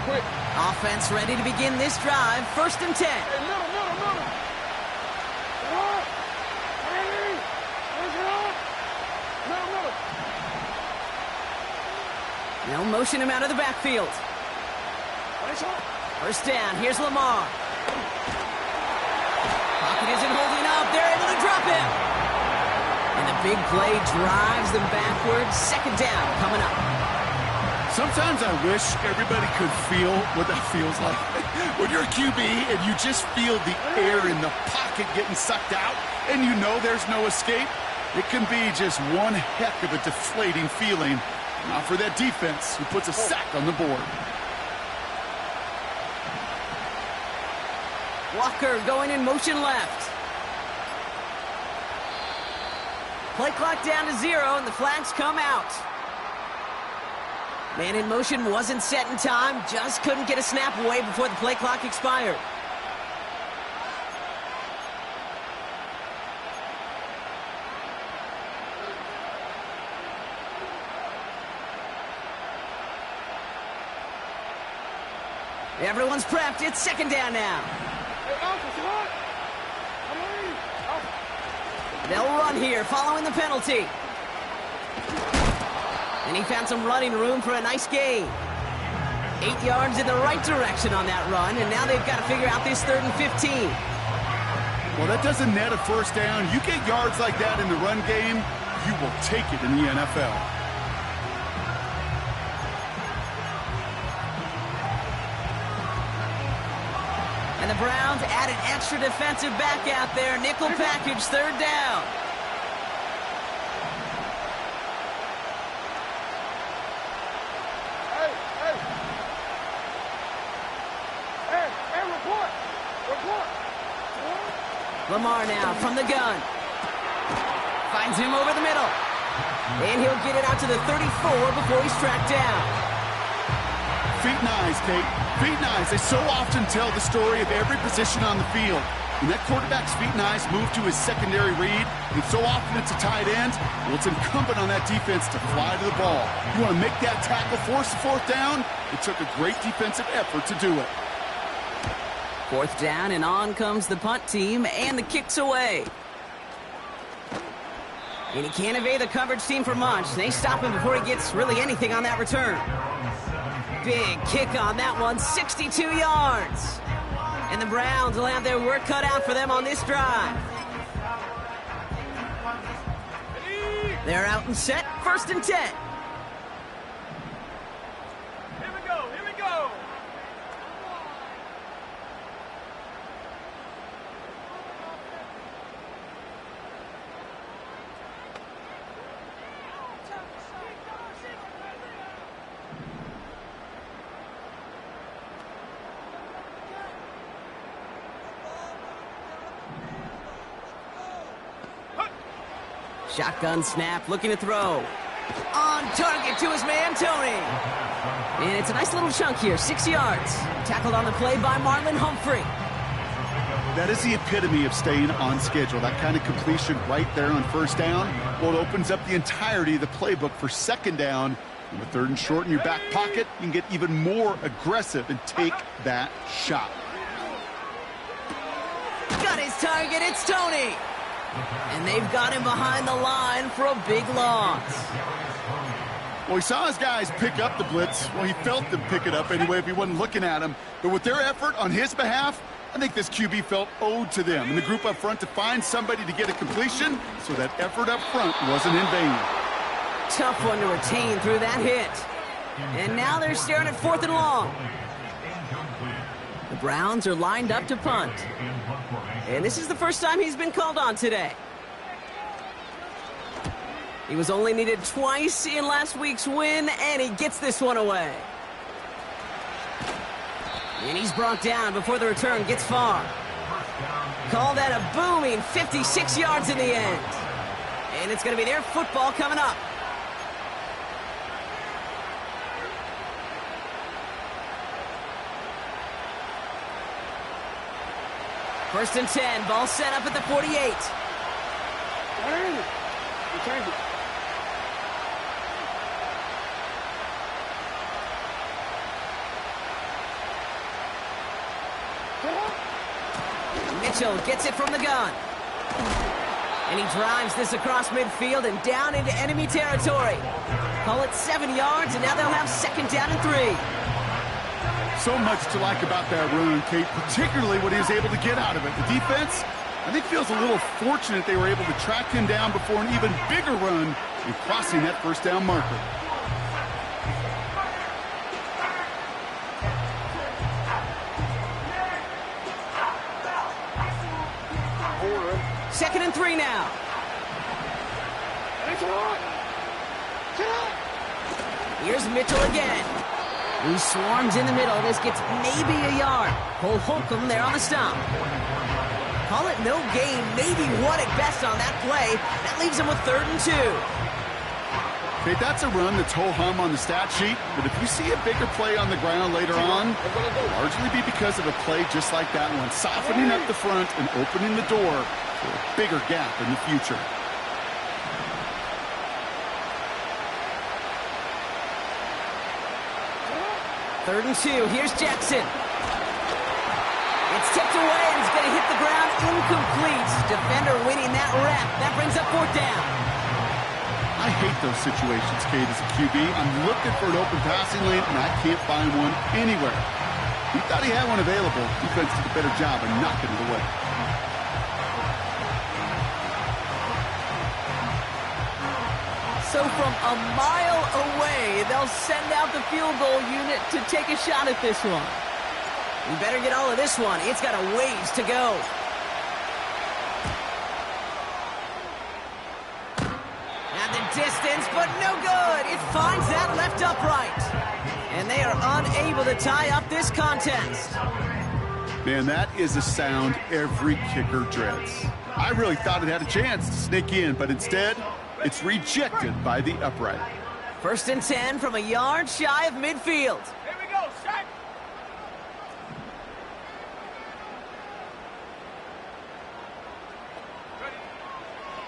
quick. Offense ready to begin this drive. 1st and 10. Hey, middle. What? Hey, where's it on? Middle. They'll motion him out of the backfield. Nice on. 1st down. Here's Lamar. Pocket isn't holding up. They're able to drop him. And the big play drives them backwards. 2nd down coming up. Sometimes I wish everybody could feel what that feels like. When you're a QB and you just feel the air in the pocket getting sucked out and you know there's no escape, it can be just one heck of a deflating feeling. Not for that defense who puts a sack on the board. Walker going in motion left. Play clock down to 0 and the flags come out. Man in motion wasn't set in time, just couldn't get a snap away before the play clock expired. Everyone's prepped. It's 2nd down now. They'll run here following the penalty. And he found some running room for a nice gain. 8 yards in the right direction on that run, and now they've got to figure out this 3rd and 15. Well, that doesn't net a 1st down. You get yards like that in the run game, you will take it in the NFL. And the Browns add an extra defensive back out there. Nickel package, 3rd down. Report. Lamar now from the gun. Finds him over the middle. And he'll get it out to the 34 before he's tracked down. Feet and eyes, Kate. Feet and eyes. They so often tell the story of every position on the field. When that quarterback's feet and eyes move to his secondary read, and so often it's a tight end, well, it's incumbent on that defense to fly to the ball. You want to make that tackle, force the 4th down? It took a great defensive effort to do it. 4th down, and on comes the punt team, and the kick's away. And he can't evade the coverage team for much. They stop him before he gets really anything on that return. Big kick on that one, 62 yards. And the Browns will have their work cut out for them on this drive. They're out and set, 1st and 10. Here we go. Shotgun snap, looking to throw. On target to his man, Tony. And it's a nice little chunk here, 6 yards. Tackled on the play by Marlon Humphrey. That is the epitome of staying on schedule. That kind of completion right there on 1st down. Well, it opens up the entirety of the playbook for 2nd down. And with 3rd and short in your back pocket, you can get even more aggressive and take that shot. Got his target, it's Tony. And they've got him behind the line for a big loss. Well, he saw his guys pick up the blitz. Well, he felt them pick it up anyway if he wasn't looking at him. But with their effort on his behalf, I think this QB felt owed to them and the group up front to find somebody to get a completion, so that effort up front wasn't in vain. Tough one to retain through that hit. And now they're staring at 4th and long. The Browns are lined up to punt. And this is the first time he's been called on today. He was only needed twice in last week's win, and he gets this one away. And he's brought down before the return gets far. Call that a booming 56 yards in the end. And it's going to be their football coming up. First and 10, ball set up at the 48. Change it. Mitchell gets it from the gun. And he drives this across midfield and down into enemy territory. Call it 7 yards, and now they'll have 2nd down and 3. So much to like about that run, Kate, particularly what he was able to get out of it. The defense, I think, feels a little fortunate they were able to track him down before an even bigger run and crossing that 1st down marker. Second and 3 now. Here's Mitchell again. He swarms in the middle. This gets maybe a yard. Cole Holcomb there on the stop. Call it no gain, maybe 1 at best on that play. That leaves him with 3rd and 2. Okay, that's a run that's ho-hum on the stat sheet, but if you see a bigger play on the ground later on, it'll largely be because of a play just like that one, softening up the front and opening the door for a bigger gap in the future. Third and 2. Here's Jackson. It's tipped away, and he's going to hit the ground incomplete. Defender winning that rep. That brings up 4th down. I hate those situations, Kate, as a QB. I'm looking for an open passing lane, and I can't find one anywhere. He thought he had one available. Defense did a better job of knocking it away. So from a mile away, they'll send out the field goal unit to take a shot at this one. We better get all of this one. It's got a ways to go. At the distance, but no good. It finds that left upright. And they are unable to tie up this contest. Man, that is a sound every kicker dreads. I really thought it had a chance to sneak in, but instead, it's rejected by the upright. 1st and 10 from a yard shy of midfield. Here we go, set.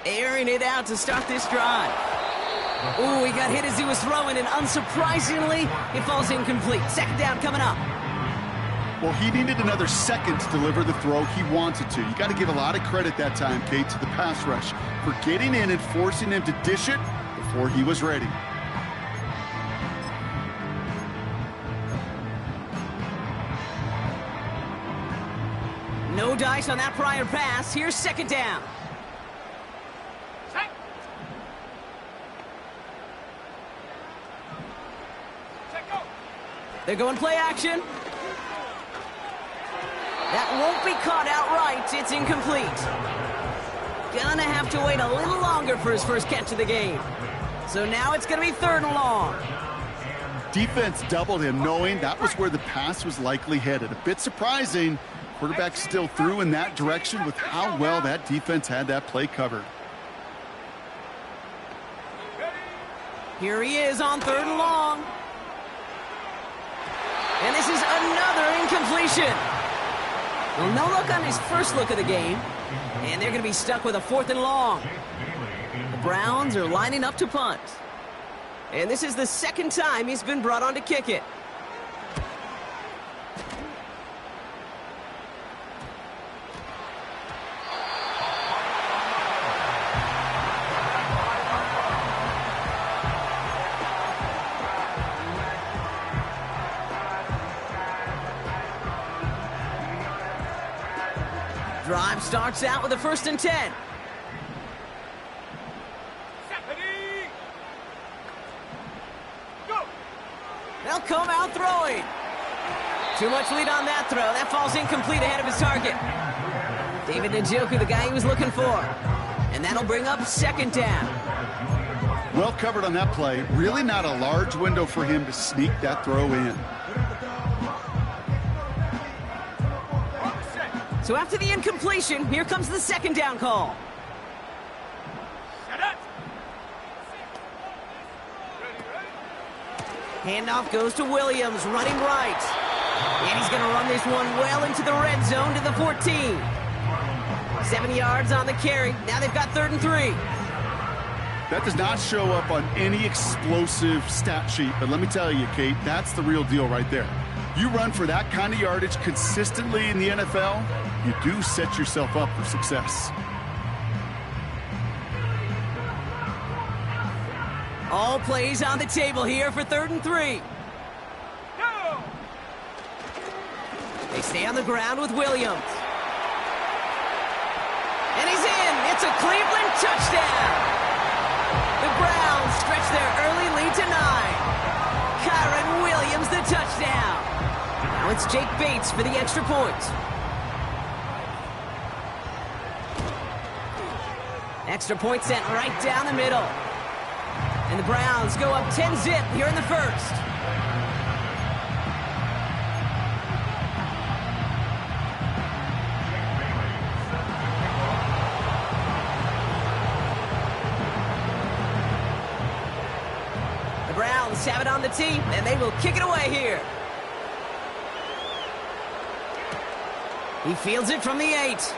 Airing it out to start this drive. Ooh, he got hit as he was throwing, and unsurprisingly, it falls incomplete. 2nd down coming up. Well, he needed another second to deliver the throw he wanted to. You got to give a lot of credit that time, Kate, to the pass rush for getting in and forcing him to dish it before he was ready. No dice on that prior pass. Here's 2nd down. Set. Set, go. They're going play action. That won't be caught outright. It's incomplete. Gonna have to wait a little longer for his first catch of the game. So now it's gonna be 3rd and long. Defense doubled him, knowing that was where the pass was likely headed. A bit surprising. Quarterback still threw in that direction with how well that defense had that play covered. Here he is on 3rd and long. And this is another incompletion. Well, no look on his first look of the game. And they're going to be stuck with a 4th and long. The Browns are lining up to punt. And this is the 2nd time he's been brought on to kick it. Drive starts out with a 1st and 10. Go. They'll come out throwing. Too much lead on that throw. That falls incomplete ahead of his target. David Njoku, the guy he was looking for. And that'll bring up 2nd down. Well covered on that play. Really not a large window for him to sneak that throw in. So after the incompletion, here comes the 2nd down call. Set up. Handoff goes to Williams, running right. And he's going to run this one well into the red zone to the 14. 7 yards on the carry. Now they've got 3rd and 3. That does not show up on any explosive stat sheet, but let me tell you, Kate, that's the real deal right there. You run for that kind of yardage consistently in the NFL, you do set yourself up for success. All plays on the table here for 3rd and 3. Go! They stay on the ground with Williams. And he's in. It's a Cleveland touchdown. The Browns stretch their early lead to 9. Kyron Williams, the touchdown. Now it's Jake Bates for the extra point. Extra point sent right down the middle. And the Browns go up 10-zip here in the first. The Browns have it on the tee, and they will kick it away here. He fields it from the 8.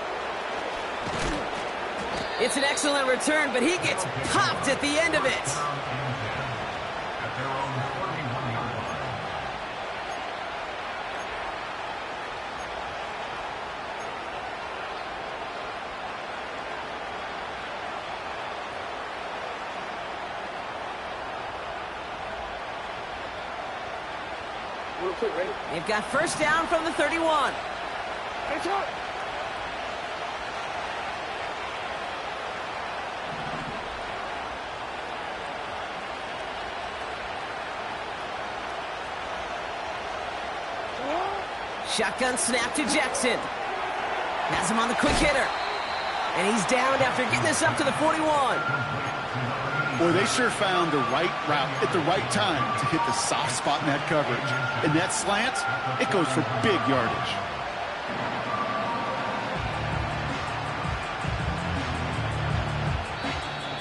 It's an excellent return, but he gets popped at the end of it. They've got first down from the 31. Shotgun snap to Jackson. Has him on the quick hitter. And he's downed after getting this up to the 41. Boy, they sure found the right route at the right time to hit the soft spot in that coverage. And that slant, it goes for big yardage.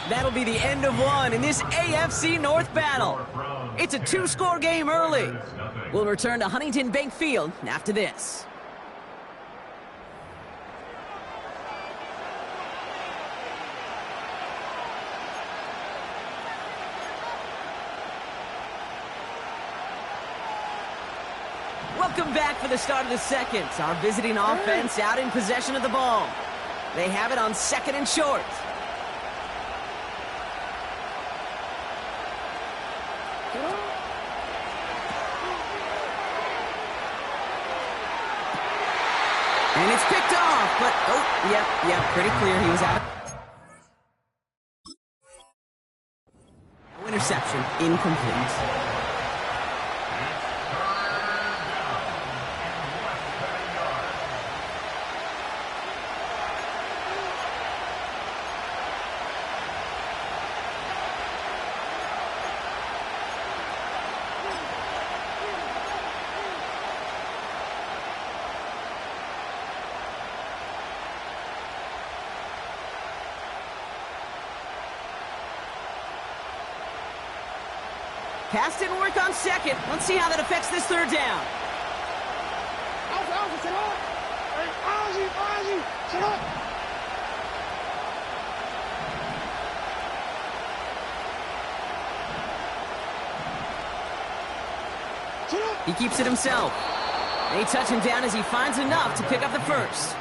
That'll be the end of one in this AFC North battle. It's a 2-score game early. We'll return to Huntington Bank Field after this. Welcome back for the start of the second. Our visiting offense out in possession of the ball. They have it on 2nd and short. And it's picked off, but, oh, yep, pretty clear he was out. No interception, incomplete. Pass didn't work on 2nd. Let's see how that affects this 3rd down. He keeps it himself. They touch him down as he finds enough to pick up the first.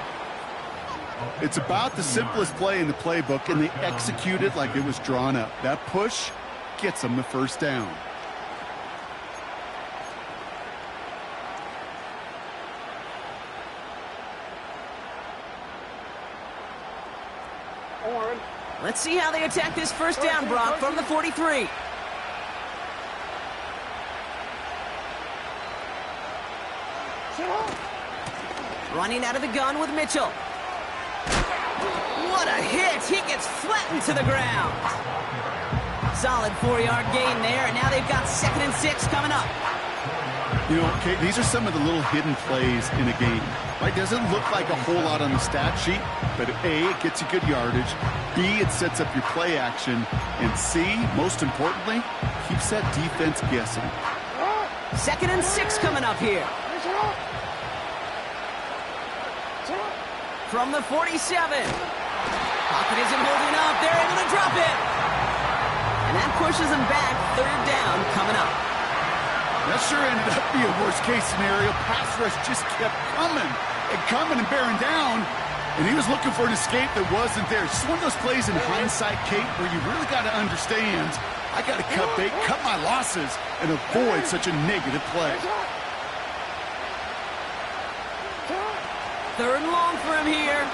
It's about the simplest play in the playbook, and they execute it like it was drawn up. That push gets them the first down. Let's see how they attack this first down, Brock, from the 43. Running out of the gun with Mitchell. What a hit! He gets flattened to the ground. Solid 4-yard gain there, and now they've got 2nd and 6 coming up. You know, Kate, these are some of the little hidden plays in a game. Right? Doesn't look like a whole lot on the stat sheet, but A, it gets you good yardage. B, it sets up your play action. And C, most importantly, keeps that defense guessing. 2nd and 6 coming up here. From the 47. Pocket isn't holding up. They're able to drop it. And that pushes them back. 3rd down coming up. That sure ended up being a worst-case scenario. Pass rush just kept coming. and coming and bearing down, and he was looking for an escape that wasn't there. It's just one of those plays in hindsight, Kate, where you really got to understand, I got to cut bait, cut my losses, and avoid such a negative play. 3rd and long for him here.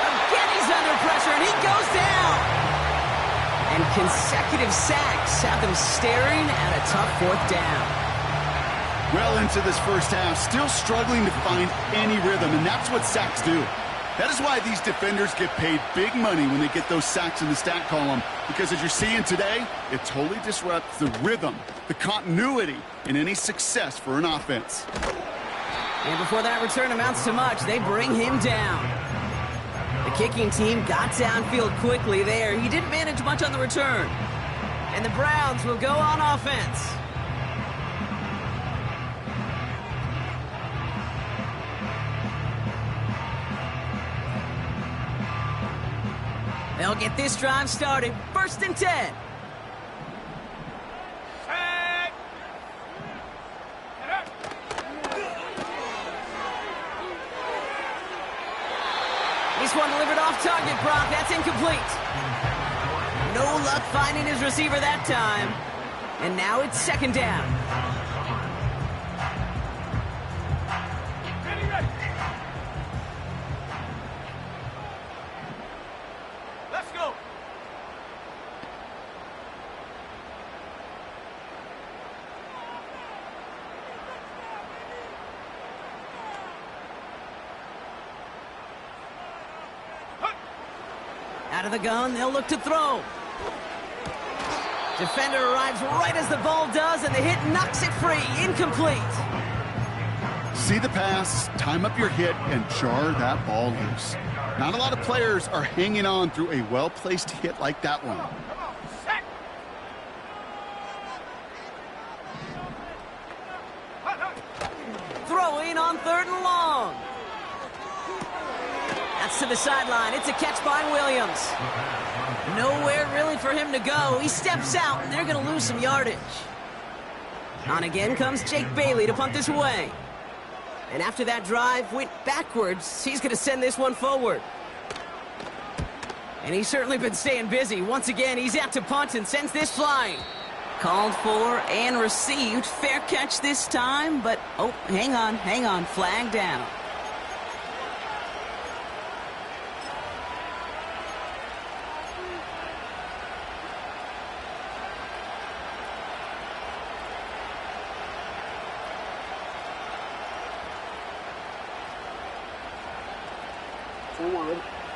Again, he's under pressure, and he goes down. And consecutive sacks have them staring at a tough 4th down. Well into this first half, still struggling to find any rhythm, and that's what sacks do. That is why these defenders get paid big money when they get those sacks in the stat column, because as you're seeing today, it totally disrupts the rhythm, the continuity, and any success for an offense. And before that return amounts to much, they bring him down. The kicking team got downfield quickly there. He didn't manage much on the return. And the Browns will go on offense. They'll get this drive started. 1st and 10. This one delivered off target, Brock. That's incomplete. No luck finding his receiver that time. And now it's 2nd down. Ready. Let's go. Out of the gun, they'll look to throw. Defender arrives right as the ball does, and the hit knocks it free. Incomplete. See the pass, time up your hit, and jar that ball loose. Not a lot of players are hanging on through a well-placed hit like that one. Throwing on 3rd and long. That's to the sideline. It's a catch by Williams. Nowhere really for him to go. He steps out, and they're going to lose some yardage. On again comes Jake Bailey to punt this away. And after that drive went backwards, he's going to send this one forward. And he's certainly been staying busy. Once again, he's out to punt and sends this flying. Called for and received. Fair catch this time, but, oh, hang on. Flag down.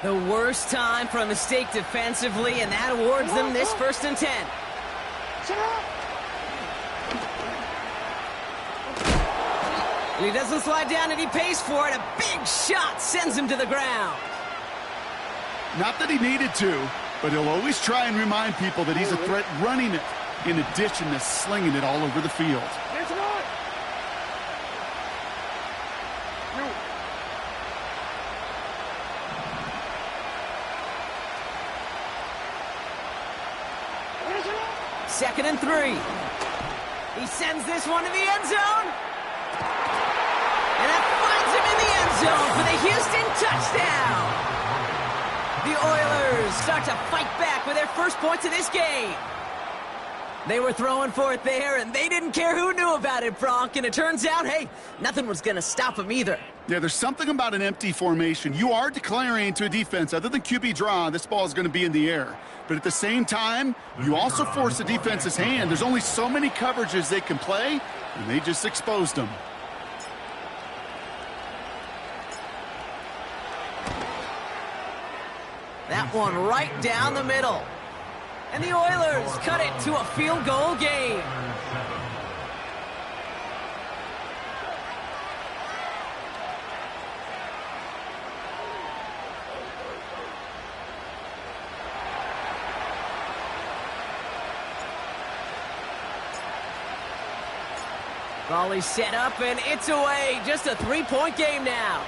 The worst time for a mistake defensively, and that awards them this 1st and 10. And he doesn't slide down, and he pays for it. A big shot sends him to the ground. Not that he needed to, but he'll always try and remind people that he's a threat running it, in addition to slinging it all over the field. Second and 3. He sends this one to the end zone. And that finds him in the end zone for the Houston touchdown. The Oilers start to fight back with their first points of this game. They were throwing for it there, and they didn't care who knew about it, Brock. And it turns out, hey, nothing was going to stop them either. Yeah, there's something about an empty formation. You are declaring to a defense, other than QB draw, this ball is going to be in the air. But at the same time, you also force the defense's hand. There's only so many coverages they can play, and they just exposed them. That one right down the middle. And the Oilers cut it to a field goal game. Volley set up, and it's away. Just a 3-point game now.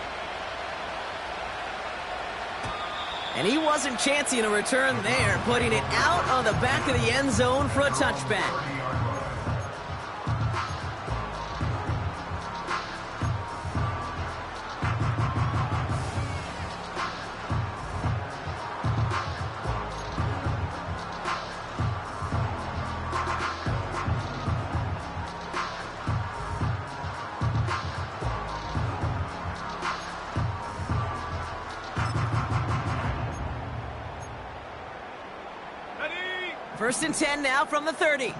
And he wasn't chancing a return there, putting it out on the back of the end zone for a touchback. First and 10 now from the 30.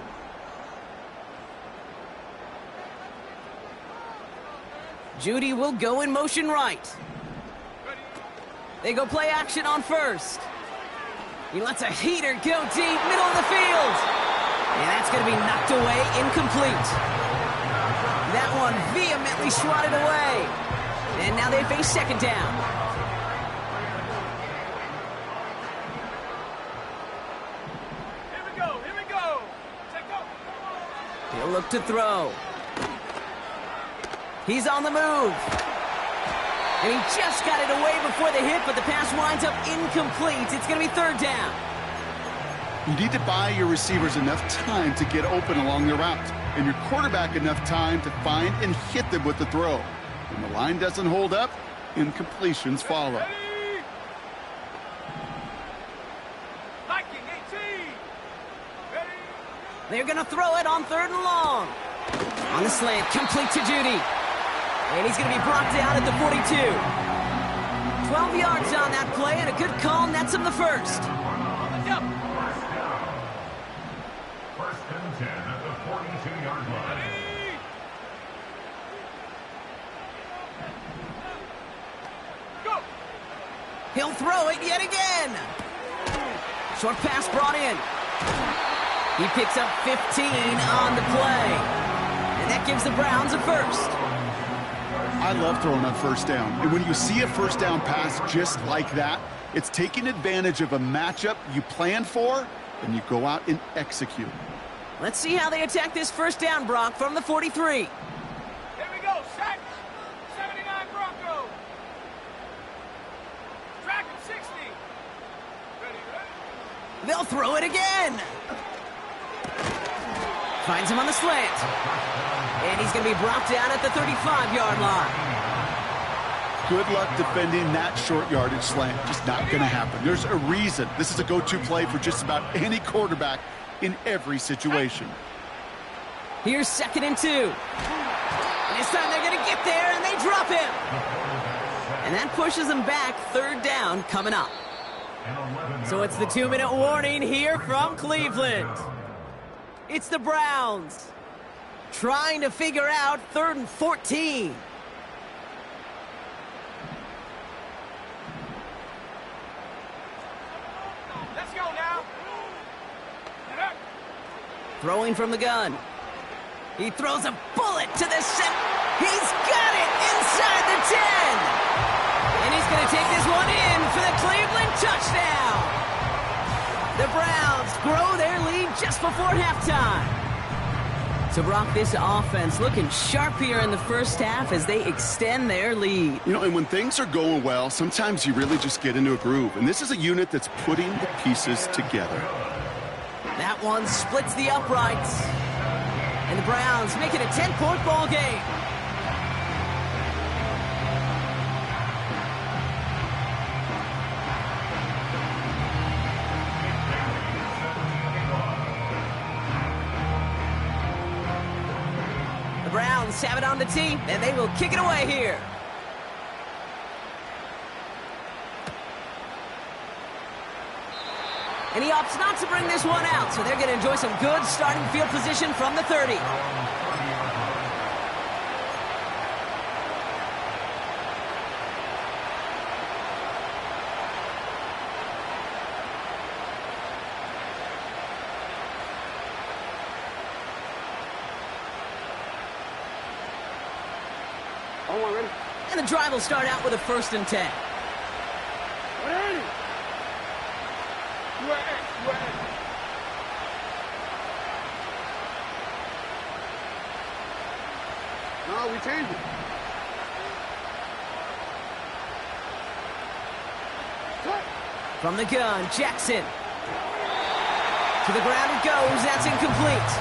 Judy will go in motion right. They go play action on first. He lets a heater go deep, middle of the field. And that's going to be knocked away, incomplete. That one vehemently swatted away. And now they face second down. Here we go, here we go. Take go. He'll look to throw. He's on the move. And he just got it away before the hit, but the pass winds up incomplete. It's going to be third down. You need to buy your receivers enough time to get open along the route, and your quarterback enough time to find and hit them with the throw. When the line doesn't hold up, incompletions follow. Ready? Hiking 18. Ready? They're going to throw it on third and long. On the slant, complete to Judy. And he's going to be brought down at the 42. 12 yards on that play, and a good call nets him the first. Let's up. First and 10 at the 42-yard line. Ready? Go. He'll throw it yet again. Short pass brought in. He picks up 15 on the play. And that gives the Browns a first. I love throwing on first down. And when you see a first down pass just like that, it's taking advantage of a matchup you planned for, and you go out and execute. Let's see how they attack this first down, Brock, from the 43. Here we go. Sack. 79 Broncos. Track at 60. Ready, ready? They'll throw it again. Finds him on the slant. And he's going to be brought down at the 35-yard line. Good luck defending that short yardage slant. Just not going to happen. There's a reason. This is a go-to play for just about any quarterback in every situation. Here's second and 2. And this time they're going to get there, and they drop him. And that pushes them back. Third down coming up. So it's the 2-minute warning here from Cleveland. It's the Browns trying to figure out third and 14. Let's go now. Get up. Throwing from the gun. He throws a bullet to the center. He's got it inside the 10. And he's going to take this one in for the Cleveland touchdown. The Browns grow their lead just before halftime. So, Brock, this offense looking sharp here in the first half as they extend their lead. You know, and when things are going well, sometimes you really just get into a groove. And this is a unit that's putting the pieces together. That one splits the uprights. And the Browns make it a 10-point ball game. The Browns have it on the tee, and they will kick it away here. And he opts not to bring this one out, so they're going to enjoy some good starting field position from the 30. And the drive will start out with a first and 10. Ready. No, we changed it. From the gun, Jackson. To the ground it goes. That's incomplete.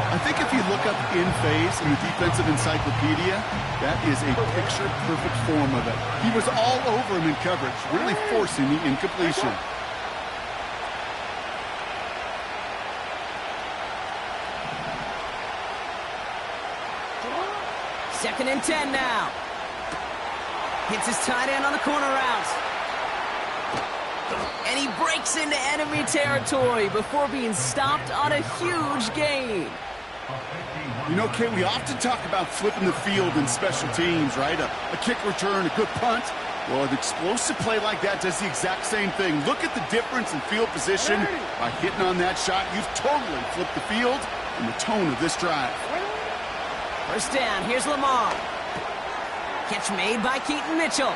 I think if you look up in phase in the defensive encyclopedia, that is a picture-perfect form of it. He was all over him in coverage, really forcing the incompletion. Second and 10 now. Hits his tight end on the corner route. And he breaks into enemy territory before being stopped on a huge gain. You know, Kate, we often talk about flipping the field in special teams, right? A kick return, a good punt. Well, an explosive play like that does the exact same thing. Look at the difference in field position. By hitting on that shot, you've totally flipped the field and the tone of this drive. First down, here's Lamar. Catch made by Keaton Mitchell.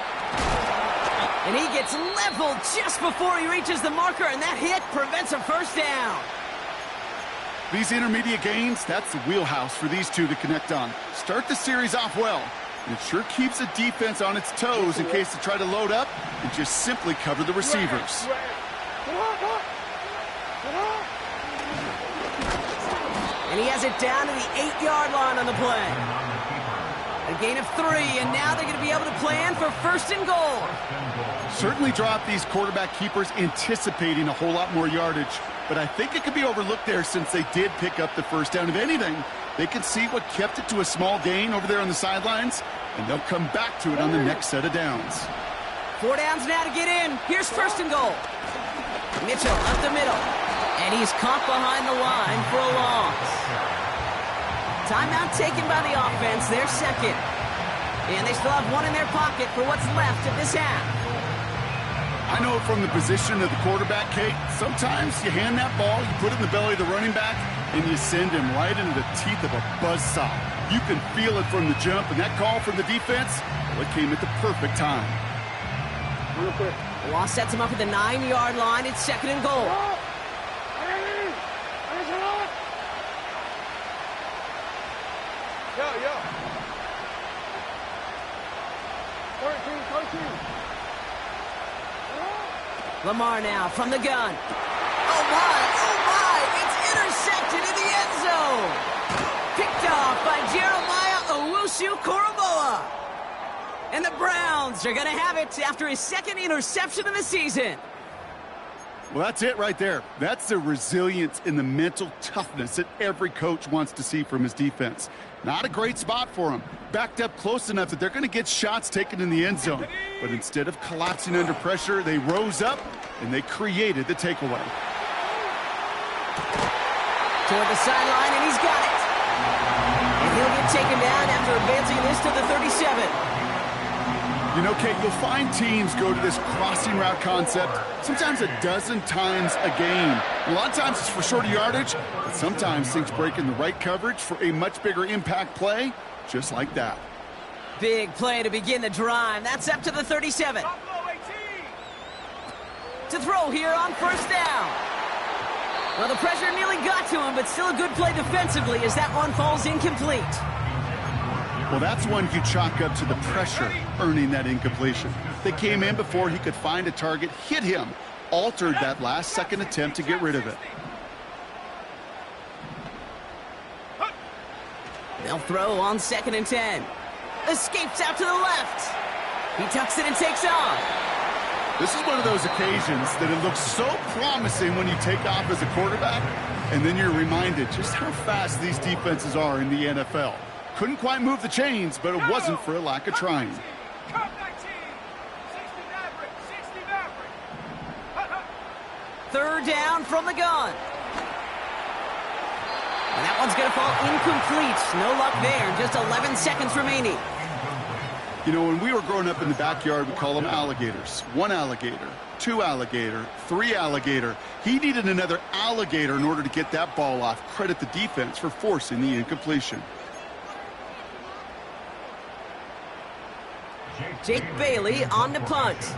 And he gets leveled just before he reaches the marker, and that hit prevents a first down. These intermediate gains, that's the wheelhouse for these two to connect on. Start the series off well, and it sure keeps the defense on its toes in case they try to load up and just simply cover the receivers. And he has it down to the 8-yard line on the play. A gain of 3, and now they're going to be able to plan for first and goal. Certainly dropped these quarterback keepers anticipating a whole lot more yardage, but I think it could be overlooked there since they did pick up the first down. If anything, they can see what kept it to a small gain over there on the sidelines, and they'll come back to it on the next set of downs. 4 downs now to get in. Here's first and goal. Mitchell up the middle, and he's caught behind the line for a loss. Timeout taken by the offense, their second. And they still have one in their pocket for what's left of this half. I know from the position of the quarterback, Kate, sometimes you hand that ball, you put it in the belly of the running back, and you send him right into the teeth of a buzzsaw. You can feel it from the jump, and that call from the defense, well, it came at the perfect time. Law sets him up at the 9-yard line. It's second and goal. Yo. 13. Lamar now from the gun. Oh my, it's intercepted in the end zone. Picked off by Jeremiah Owusu-Koramoah. And the Browns are going to have it after his second interception of the season. Well, that's it right there. That's the resilience and the mental toughness that every coach wants to see from his defense. Not a great spot for him. Backed up close enough that they're going to get shots taken in the end zone. But instead of collapsing under pressure, they rose up and they created the takeaway. Toward the sideline, and he's got it. And he'll get taken down after advancing this to the 37. You know, Kate, you'll find teams go to this crossing route concept sometimes a dozen times a game. A lot of times it's for shorter yardage, but sometimes things break in the right coverage for a much bigger impact play, just like that. Big play to begin the drive. That's up to the 37. To throw here on first down. Well, the pressure nearly got to him, but still a good play defensively as that one falls incomplete. Well, that's one you chalk up to the pressure earning that incompletion. They came in before he could find a target, hit him, altered that last-second attempt to get rid of it. They'll throw on 2nd and 10. Escapes out to the left. He tucks it and takes off. This is one of those occasions that it looks so promising when you take off as a quarterback, and then you're reminded just how fast these defenses are in the NFL. Couldn't quite move the chains, but it wasn't for a lack of trying. Third down from the gun. And that one's going to fall incomplete. No luck there. Just 11 seconds remaining. You know, when we were growing up in the backyard, we call them alligators. 1 alligator, 2 alligator, 3 alligator. He needed another alligator in order to get that ball off. Credit the defense for forcing the incompletion. Jake Bailey on the punt.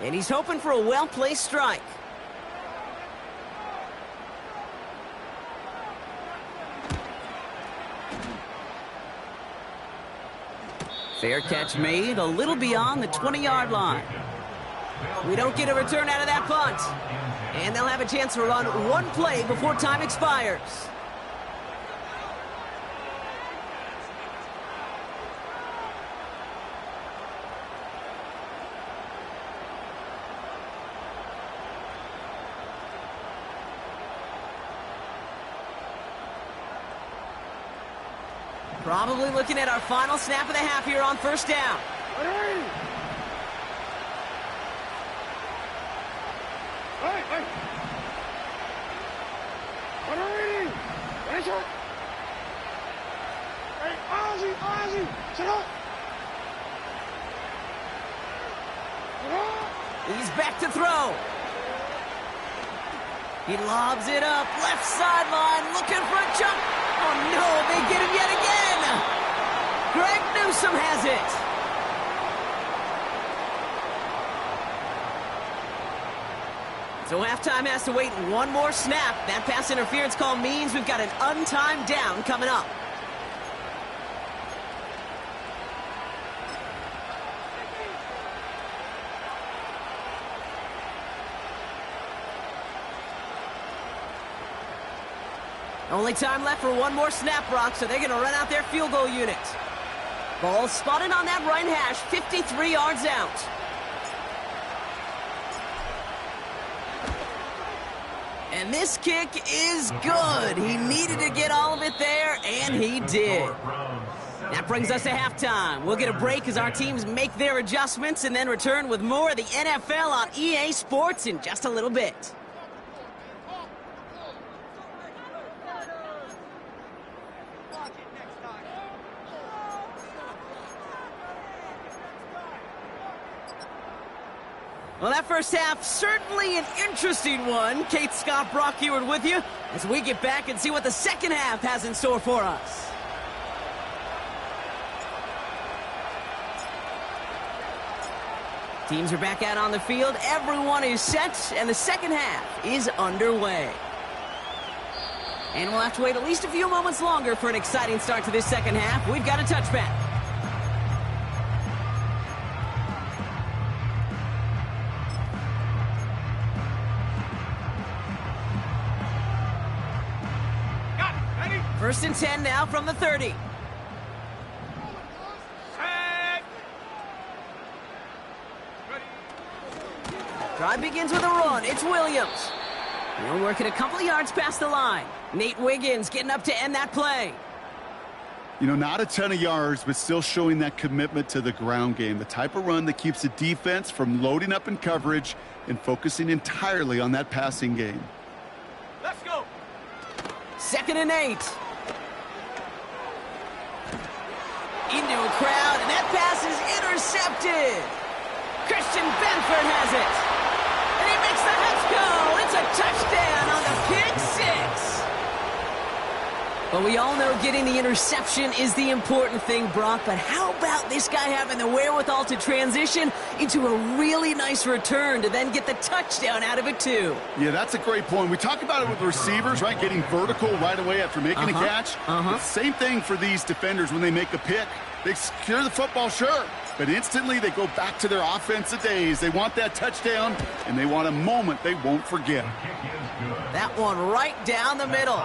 And he's hoping for a well-placed strike. Fair catch made a little beyond the 20-yard line. We don't get a return out of that punt. And they'll have a chance to run one play before time expires. Probably looking at our final snap of the half here on first down. Hey, hey. Ready? Ready, shot. Hey, Ozzy, Ozzy, sit up. He's back to throw. He lobs it up, left sideline, looking for a jump. Oh no, they get him yet again. Greg Newsome has it. So halftime has to wait one more snap. That pass interference call means we've got an untimed down coming up. Only time left for one more snap, Brock, so they're going to run out their field goal unit. Ball spotted on that right hash, 53 yards out. And this kick is good. He needed to get all of it there, and he did. That brings us to halftime. We'll get a break as our teams make their adjustments and then return with more of the NFL on EA Sports in just a little bit. Well, that first half, certainly an interesting one. Kate, Scott, Brock Heward with you as we get back and see what the second half has in store for us. Teams are back out on the field. Everyone is set, and the second half is underway. And we'll have to wait at least a few moments longer for an exciting start to this second half. We've got a touchback. First and 10 now from the 30. Set. Drive begins with a run. It's Williams. He'll work it a couple of yards past the line. Nate Wiggins getting up to end that play. You know, not a ton of yards, but still showing that commitment to the ground game. The type of run that keeps the defense from loading up in coverage and focusing entirely on that passing game. Let's go. 2nd and 8. Into a crowd, and that pass is intercepted. Christian Benford has it. And he makes the Huts go. It's a touchdown on the pick six. But we all know getting the interception is the important thing, Brock. But how about this guy having the wherewithal to transition into a really nice return to then get the touchdown out of it, too? Yeah, that's a great point. We talk about it with receivers, right? Getting vertical right away after making a catch. Same thing for these defenders when they make a pick. They secure the football, sure, but instantly they go back to their offensive days. They want that touchdown, and they want a moment they won't forget. That one right down the middle.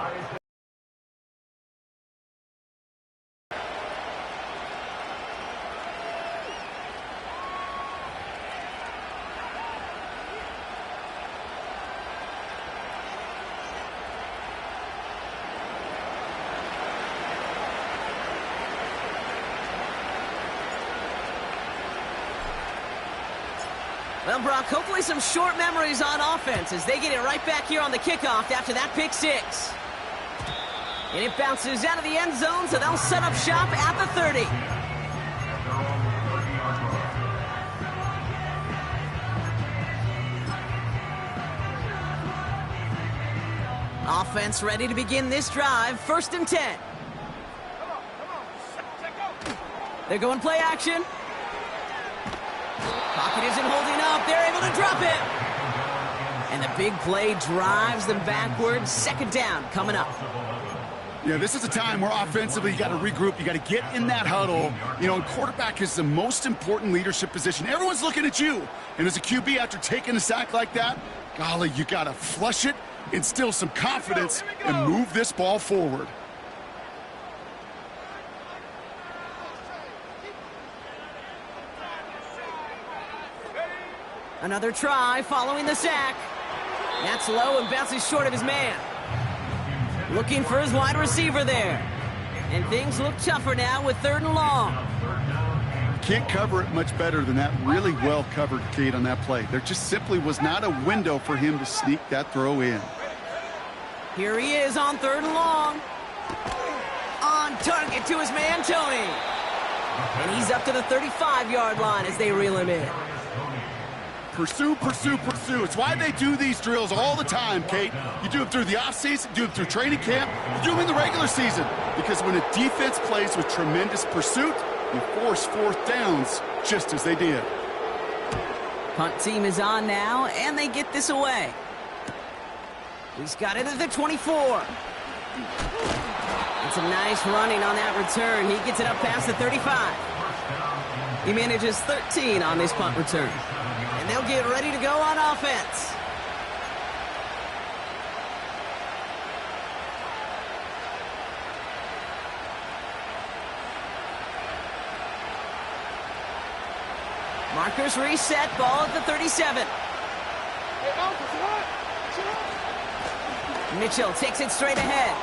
Well, Brock, hopefully some short memories on offense as they get it right back here on the kickoff after that pick six. And it bounces out of the end zone, so they'll set up shop at the 30. Offense ready to begin this drive. 1st and 10. They're going play action. Pocket isn't holding up. They're able to drop it. And the big play drives them backwards. 2nd down coming up. Yeah, this is a time where offensively you got to regroup. You got to get in that huddle. You know, and quarterback is the most important leadership position. Everyone's looking at you. And as a QB, after taking a sack like that, golly, you got to flush it, instill some confidence, and move this ball forward. Another try following the sack. That's low and bounces short of his man. Looking for his wide receiver there. And things look tougher now with 3rd and long. can't cover it much better than that. Really well covered, Kate, on that play. There just simply was not a window for him to sneak that throw in. Here he is on 3rd and long. On target to his man, Tony. And he's up to the 35-yard line as they reel him in. Pursue, pursue, pursue. It's why they do these drills all the time, Kate. You do them through the offseason, you do them through training camp, you do them in the regular season. Because when a defense plays with tremendous pursuit, you force 4th downs just as they did. Punt team is on now, and they get this away. He's got it at the 24. And some nice running on that return. He gets it up past the 35. He manages 13 on this punt return. And they'll get ready to go on offense. Markers reset, ball at the 37. Mitchell takes it straight ahead.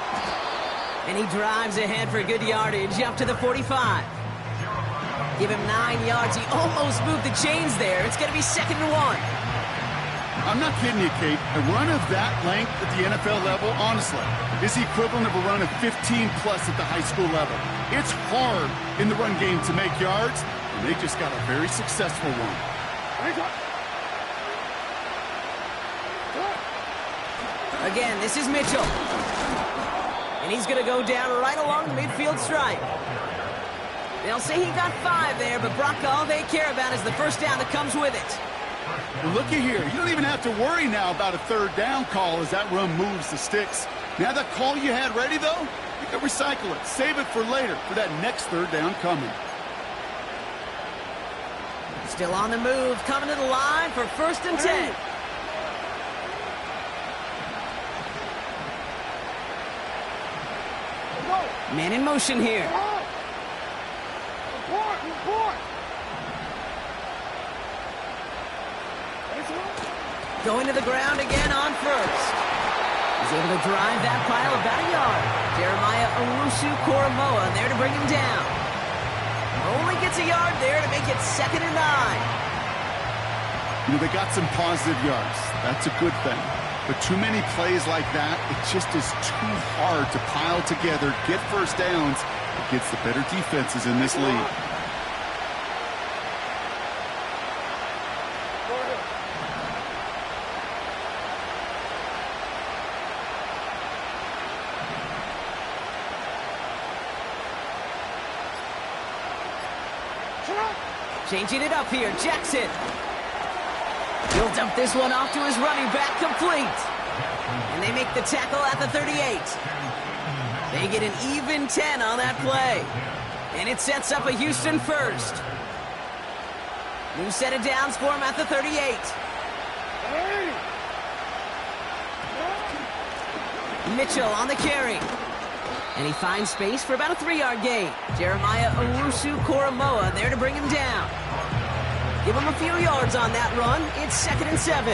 And he drives ahead for good yardage up to the 45. Give him 9 yards. He almost moved the chains there. It's going to be 2nd and 1. I'm not kidding you, Kate. A run of that length at the NFL level, honestly, is the equivalent of a run of 15-plus at the high school level. It's hard in the run game to make yards, and they just got a very successful one. Again, this is Mitchell. And he's going to go down right along the midfield stripe. They'll say he got 5 there, but Brock, all they care about is the first down that comes with it. Well, looky here. You don't even have to worry now about a 3rd down call as that run moves the sticks. Now that call you had ready, though, you can recycle it. Save it for later for that next 3rd down coming. Still on the move, coming to the line for 1st and 10. Man in motion here. Going to the ground again on 1st. He's able to drive that pile about a yard. Jeremiah Owusu-Koramoah there to bring him down. Only gets a yard there to make it 2nd and 9. You know, they got some positive yards. That's a good thing. But too many plays like that, it just is too hard to pile together, get 1st downs against the better defenses in this league. Changing it up here, Jackson. He'll dump this one off to his running back, complete. And they make the tackle at the 38. They get an even 10 on that play. And it sets up a Houston 1st. New set of downs for him at the 38. Mitchell on the carry. And he finds space for about a 3-yard gain. Jeremiah Owusu-Koramoah there to bring him down. Give him a few yards on that run. It's 2nd and 7.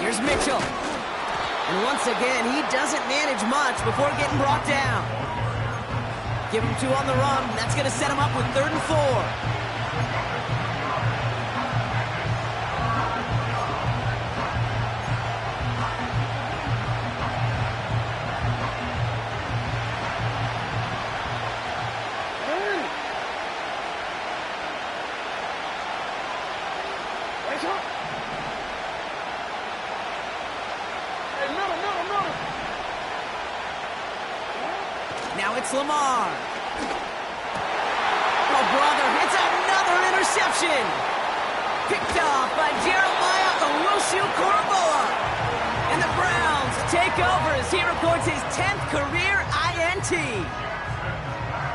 Here's Mitchell. And once again, he doesn't manage much before getting brought down. Give him 2 on the run. That's going to set him up with 3rd and 4. Now it's Lamar. Oh, brother, it's another interception. Picked off by Jeremiah Owusu-Koramoah. And the Browns take over as he records his 10th career INT.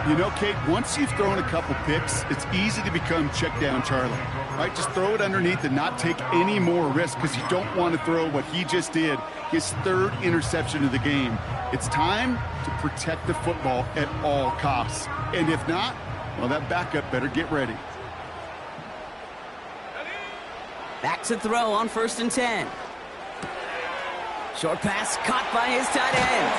You know, Kate, once you've thrown a couple picks, it's easy to become check down Charlie. Right? Just throw it underneath and not take any more risk because you don't want to throw what he just did, his 3rd interception of the game. It's time to protect the football at all costs. And if not, well, that backup better get ready. Back to throw on 1st and 10. Short pass caught by his tight end.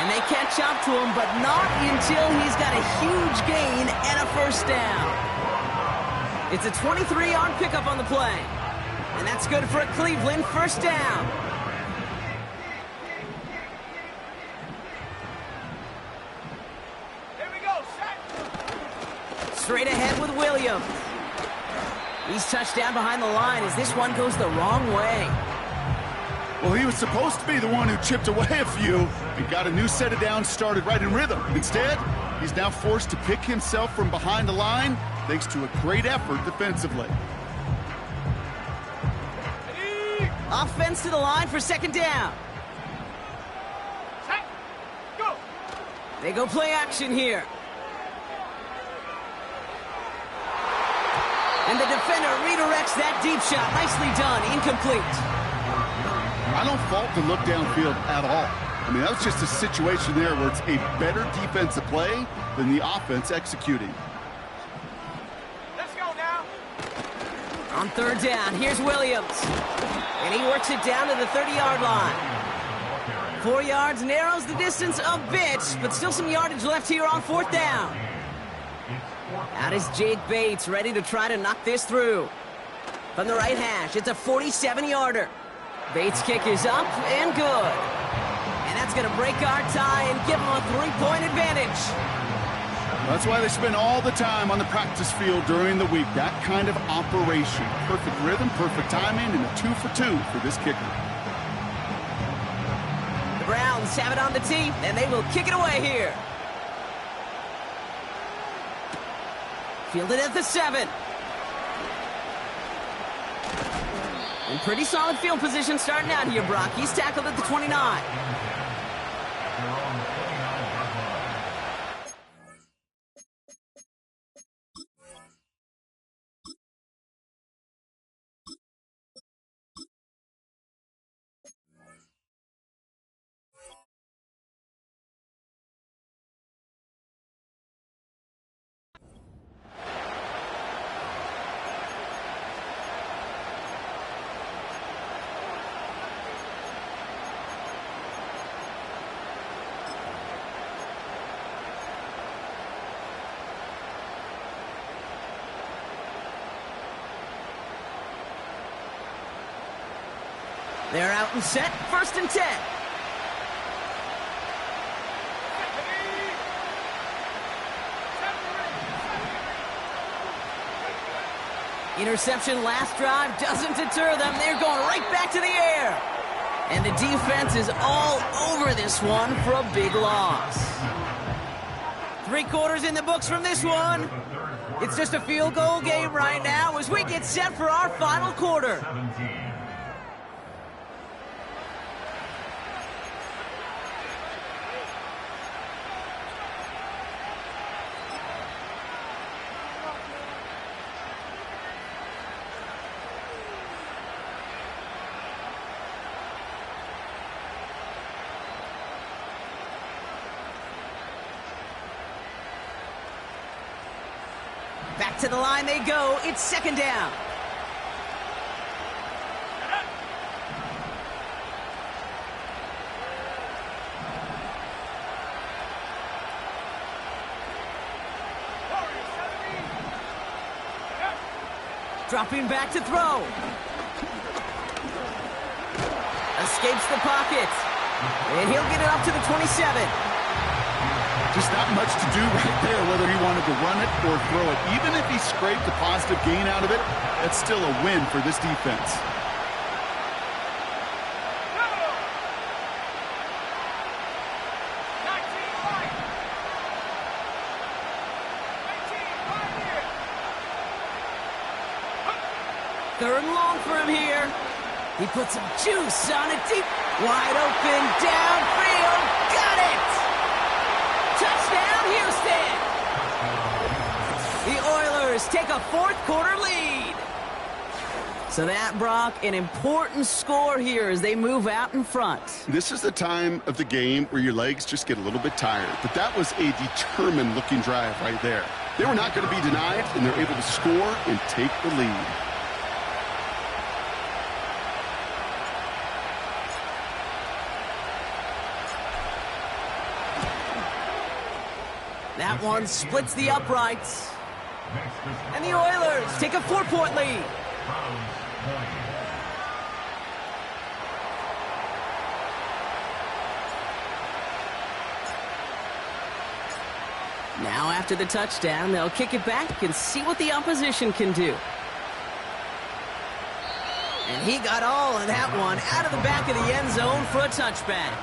And they catch up to him, but not until he's got a huge gain and a 1st down. It's a 23-yard pickup on the play. And that's good for a Cleveland 1st down. Here we go, set. Straight ahead with Williams. He's touched down behind the line as this one goes the wrong way. Well, he was supposed to be the one who chipped away a few and got a new set of downs started right in rhythm. Instead, he's now forced to pick himself from behind the line thanks to a great effort defensively. Offense to the line for 2nd down. Set. Go. They go play action here. And the defender redirects that deep shot. Nicely done. Incomplete. I don't fault the look downfield at all. I mean, that was just a situation there where it's a better defensive play than the offense executing. Let's go now. On 3rd down, here's Williams. And he works it down to the 30-yard line. 4 yards, narrows the distance a bit, but still some yardage left here on 4th down. Out is Jake Bates, ready to try to knock this through. From the right hash, it's a 47-yarder. Bates' kick is up and good. And that's going to break our tie and give them a 3-point advantage. That's why they spend all the time on the practice field during the week. That kind of operation. Perfect rhythm, perfect timing, and a 2 for 2 for this kicker. The Browns have it on the tee, and they will kick it away here. Fielded at the 7. And pretty solid field position starting out here, Brock. He's tackled at the 29. They're out and set, 1st and 10. Interception last drive doesn't deter them. They're going right back to the air. And the defense is all over this one for a big loss. 3 quarters in the books from this one. It's just a field goal game right now as we get set for our final quarter. Back to the line they go. It's 2nd down. Dropping back to throw. Escapes the pocket. And he'll get it up to the 27. Just not much to do right there, whether he wanted to run it or throw it. Even if he scraped a positive gain out of it, that's still a win for this defense. Third and long for him here. He puts some juice on it deep. Wide open, downfield. Got it! Touchdown, Houston! The Oilers take a 4th quarter lead. So that, Brock, an important score here as they move out in front. This is the time of the game where your legs just get a little bit tired. But that was a determined-looking drive right there. They were not going to be denied, and they're able to score and take the lead. That one splits the uprights. And the Oilers take a 4-point lead. Now after the touchdown, they'll kick it back and see what the opposition can do. And he got all of that one out of the back of the end zone for a touchback.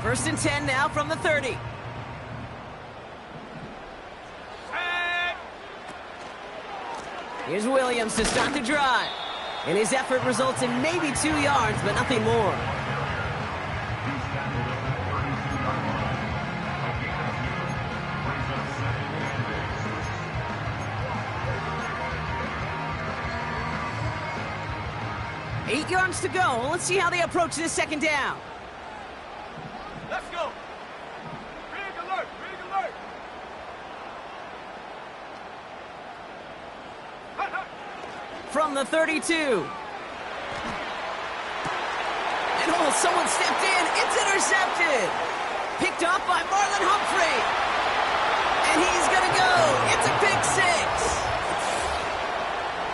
First and 10 now from the 30. Here's Williams to start the drive. And his effort results in maybe 2 yards, but nothing more. Eight yards to go. Let's see how they approach this second down. Let's go. Rig alert, rig alert. From the 32. And oh, someone stepped in. It's intercepted. Picked off by Marlon Humphrey. And he's going to go. It's a pick six.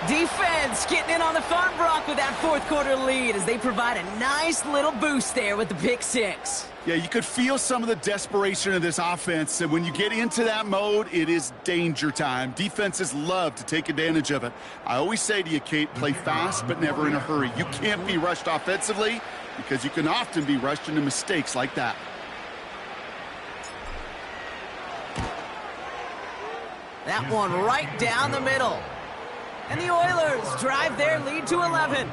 Defense getting in on the Farm Brock with that fourth quarter lead as they provide a nice little boost there with the pick six. Yeah, you could feel some of the desperation of this offense, and when you get into that mode, it is danger time. Defenses love to take advantage of it. I always say to you, Kate, play fast but never in a hurry. You can't be rushed offensively because you can often be rushed into mistakes like that. That one right down the middle. And the Oilers drive their lead to 11.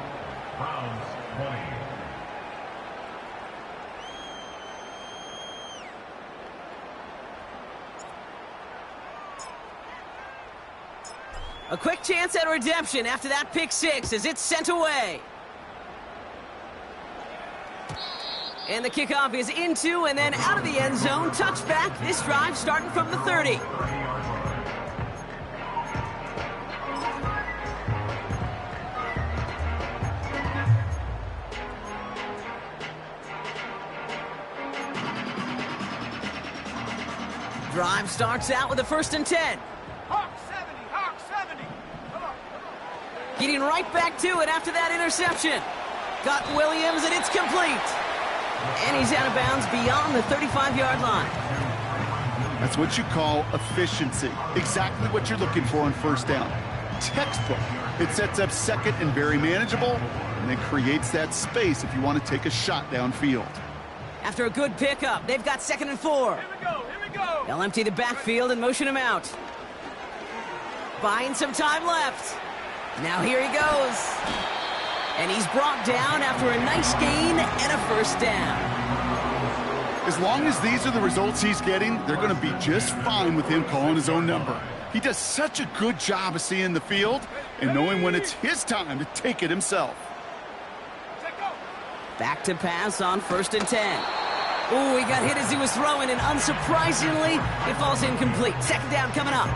Browns 20. A quick chance at redemption after that pick six as it's sent away. And the kickoff is into and then out of the end zone. Touchback. This drive starting from the 30. Drive starts out with a first and 10. Hawk 70, Hawk 70. Come on. Getting right back to it after that interception. Got Williams, and it's complete. And he's out of bounds beyond the 35-yard line. That's what you call efficiency. Exactly what you're looking for on first down. Textbook. It sets up second and very manageable, and then creates that space if you want to take a shot downfield. After a good pickup, they've got second and 4. Here we go, here we go. They'll empty the backfield and motion him out. Buying some time left. Now here he goes. And he's brought down after a nice gain and a first down. As long as these are the results he's getting, they're going to be just fine with him calling his own number. He does such a good job of seeing the field and knowing when it's his time to take it himself. Back to pass on first and 10. Ooh, he got hit as he was throwing, and unsurprisingly, it falls incomplete. Second down coming up.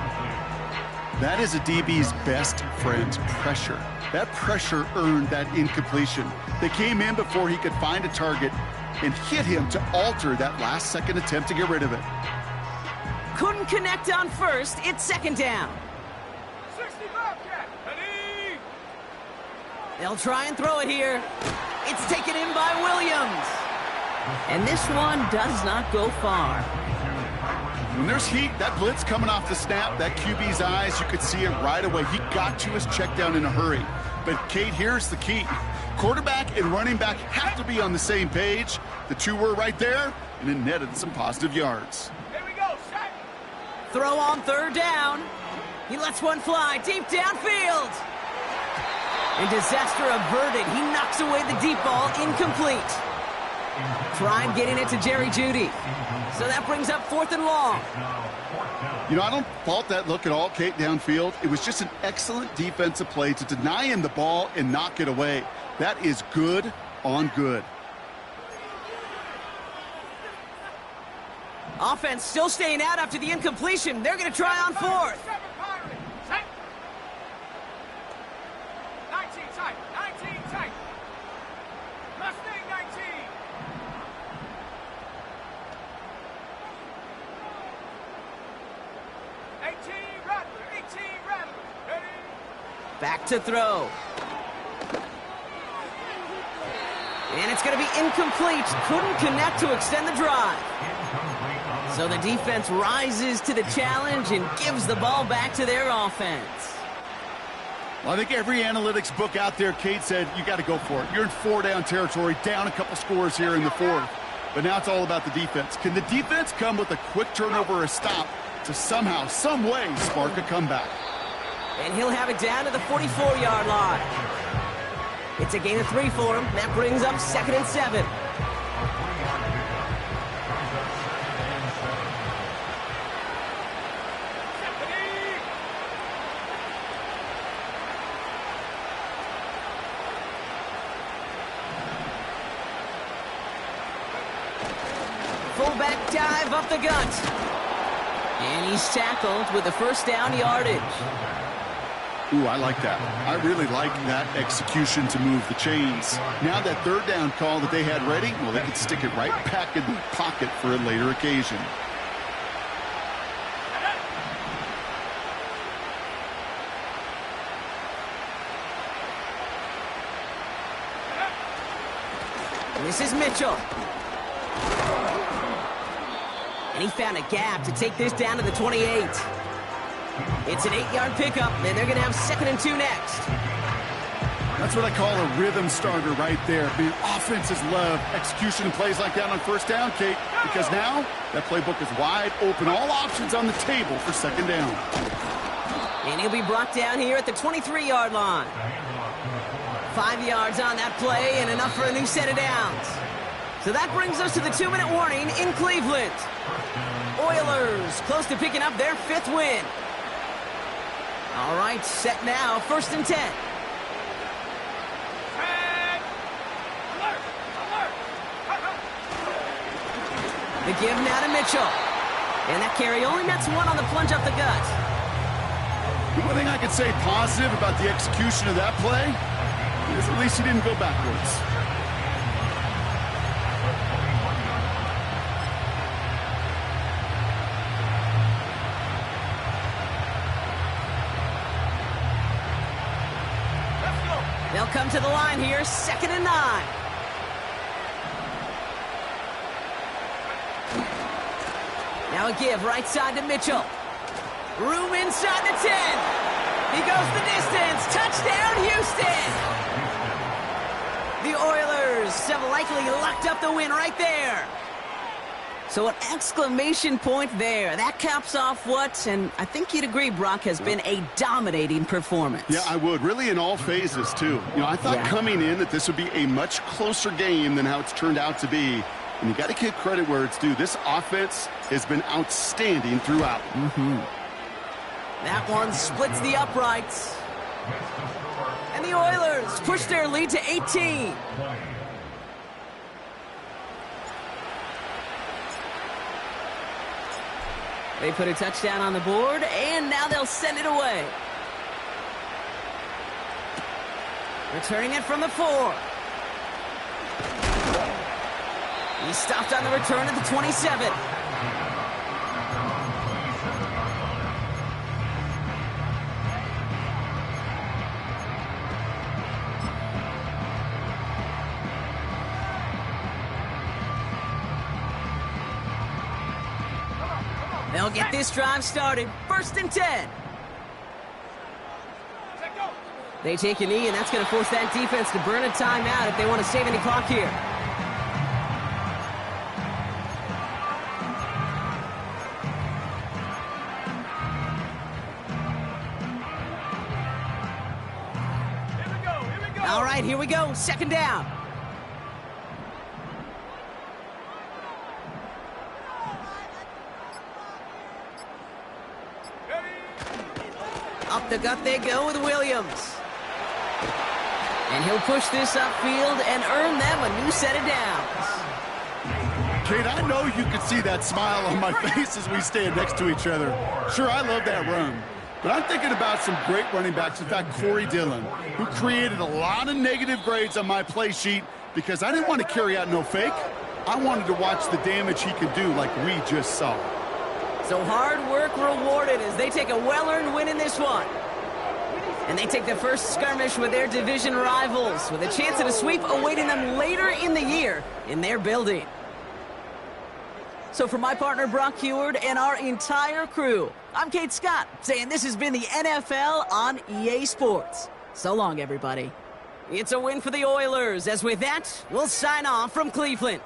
That is a DB's best friend, pressure. That pressure earned that incompletion. They came in before he could find a target and hit him to alter that last-second attempt to get rid of it. Couldn't connect on first. It's second down. 60 Bobcat. Ready? They'll try and throw it here. It's taken in by Williams. And this one does not go far. When there's heat, that blitz coming off the snap, that QB's eyes, you could see it right away. He got to his check down in a hurry. But, Kate, here's the key. Quarterback and running back have to be on the same page. The two were right there, and it netted some positive yards. Here we go, set. Throw on third down. He lets one fly deep downfield. And disaster averted. He knocks away the deep ball, incomplete. Tried getting it to Jerry Jeudy. So that brings up fourth and long. Now, fourth down. You know, I don't fault that look at all, Kate, downfield. It was just an excellent defensive play to deny him the ball and knock it away. That is good on good. Offense still staying out after the incompletion. They're going to try on fourth. 19 tight. 19 tight. Mustang 19. Back to throw. And it's going to be incomplete. Couldn't connect to extend the drive. So the defense rises to the challenge and gives the ball back to their offense. Well, I think every analytics book out there, Kate, said you got to go for it. You're in 4-down territory, down a couple scores here in the fourth. But now it's all about the defense. Can the defense come with a quick turnover or a stop to somehow, some way, spark a comeback? And he'll have it down to the 44-yard line. It's a gain of 3 for him. That brings up 2nd and 7. Fullback dive up the gut. And he's tackled with the first down yardage. Ooh, I like that. I really like that execution to move the chains. Now that 3rd down call that they had ready, well, they could stick it right back in the pocket for a later occasion. This is Mitchell. And he found a gap to take this down to the 28. It's an 8-yard pickup, and they're going to have 2nd and 2 next. That's what I call a rhythm starter right there. The offenses love execution plays like that on 1st down, Kate, because now that playbook is wide open. All options on the table for 2nd down. And he'll be brought down here at the 23-yard line. 5 yards on that play and enough for a new set of downs. So that brings us to the 2-minute warning in Cleveland. Oilers close to picking up their 5th win. All right, set now, 1st and 10. The give now to Mitchell. And that carry only nets 1 on the plunge up the gut. The one thing I could say positive about the execution of that play is at least he didn't go backwards. They'll come to the line here, 2nd and 9. Now a give right side to Mitchell. Room inside the 10. He goes the distance. Touchdown, Houston. The Oilers have likely locked up the win right there. So an exclamation point there. That caps off what, and I think you'd agree, Brock, has been a dominating performance. Yeah, I would. Really in all phases, too. You know, I thought coming in that this would be a much closer game than how it's turned out to be. And you got to give credit where it's due. This offense has been outstanding throughout. That one splits the uprights. And the Oilers push their lead to 18. They put a touchdown on the board, and now they'll send it away. Returning it from the 4. He stopped on the return at the 27. They'll get this drive started. 1st and 10. They take a knee, and that's going to force that defense to burn a timeout if they want to save any clock here. All right, here we go. 2nd down. Up the gut they go with Williams. And he'll push this upfield and earn them a new set of downs. Kate, I know you can see that smile on my face as we stand next to each other. Sure, I love that run. But I'm thinking about some great running backs. In fact, Corey Dillon, who created a lot of negative grades on my play sheet because I didn't want to carry out no fake. I wanted to watch the damage he could do like we just saw. So hard work rewarded as they take a well-earned win in this one. And they take the first skirmish with their division rivals with a chance at a sweep awaiting them later in the year in their building. So for my partner Brock Heward and our entire crew, I'm Kate Scott saying this has been the NFL on EA Sports. So long, everybody. It's a win for the Oilers, as with that, we'll sign off from Cleveland.